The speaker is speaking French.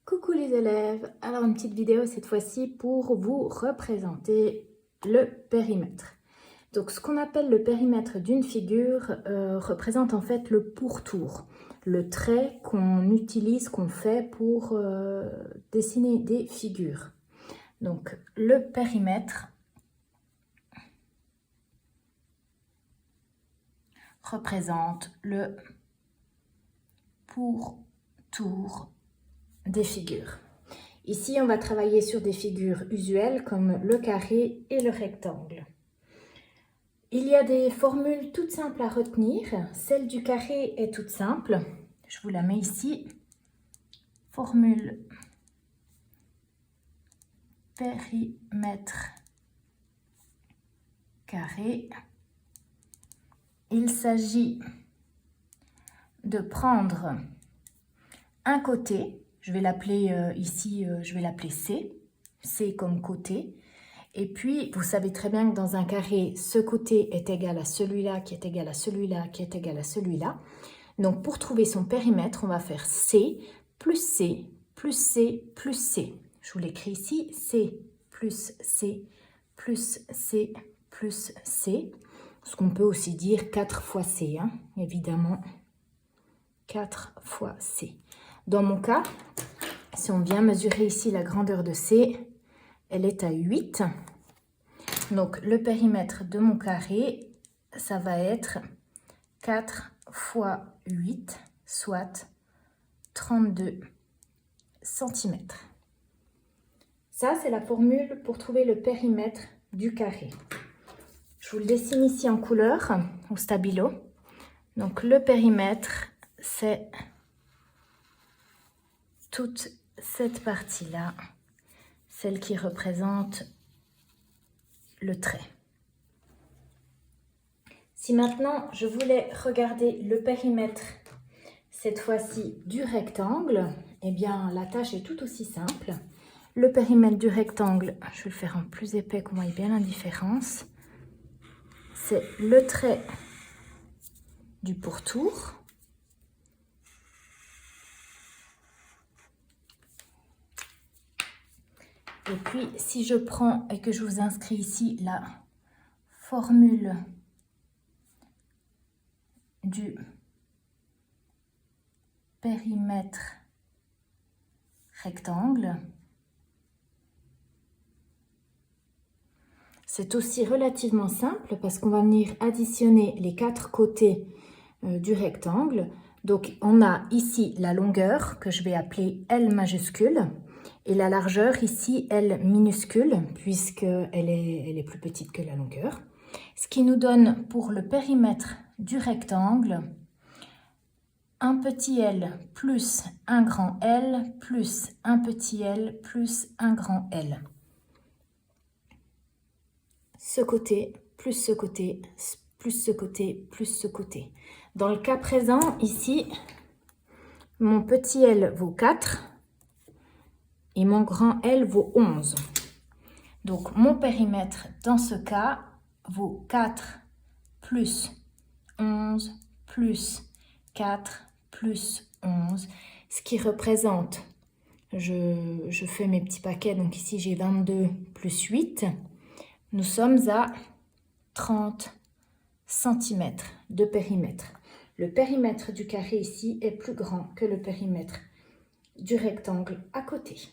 Coucou les élèves, alors une petite vidéo cette fois-ci pour vous représenter le périmètre. Donc ce qu'on appelle le périmètre d'une figure représente en fait le pourtour, le trait qu'on utilise, qu'on fait pour dessiner des figures. Donc le périmètre représente le pourtour des figures. Ici, on va travailler sur des figures usuelles comme le carré et le rectangle. Il y a des formules toutes simples à retenir. Celle du carré est toute simple. Je vous la mets ici. Formule périmètre carré. Il s'agit de prendre un côté. Je vais l'appeler ici, je vais l'appeler C. C comme côté. Et puis, vous savez très bien que dans un carré, ce côté est égal à celui-là, qui est égal à celui-là, qui est égal à celui-là. Donc, pour trouver son périmètre, on va faire C plus C plus C plus C. Je vous l'écris ici, C plus C plus C plus C. Ce qu'on peut aussi dire 4 fois C, hein, évidemment. 4 fois C. Dans mon cas, si on vient mesurer ici la grandeur de C, elle est à 8. Donc, le périmètre de mon carré, ça va être 4 fois 8, soit 32 cm. Ça, c'est la formule pour trouver le périmètre du carré. Je vous le dessine ici en couleur, au stabilo. Donc, le périmètre, c'est toute cette partie-là, celle qui représente le trait. Si maintenant je voulais regarder le périmètre, cette fois-ci du rectangle, eh bien la tâche est tout aussi simple. Le périmètre du rectangle, je vais le faire en plus épais qu'on voit bien la différence. C'est le trait du pourtour. Et puis, si je prends et que je vous inscris ici la formule du périmètre rectangle, c'est aussi relativement simple parce qu'on va venir additionner les 4 côtés du rectangle. Donc, on a ici la longueur que je vais appeler L majuscule. Et la largeur ici, L minuscule, puisqu'elle est plus petite que la longueur. Ce qui nous donne pour le périmètre du rectangle, un petit l plus un grand L plus un petit l plus un grand L. Ce côté, plus ce côté, plus ce côté, plus ce côté. Dans le cas présent, ici, mon petit L vaut 4. Et mon grand L vaut 11. Donc, mon périmètre, dans ce cas, vaut 4 plus 11 plus 4 plus 11, ce qui représente, je fais mes petits paquets, donc ici j'ai 22 plus 8. Nous sommes à 30 cm de périmètre. Le périmètre du carré ici est plus grand que le périmètre du rectangle à côté.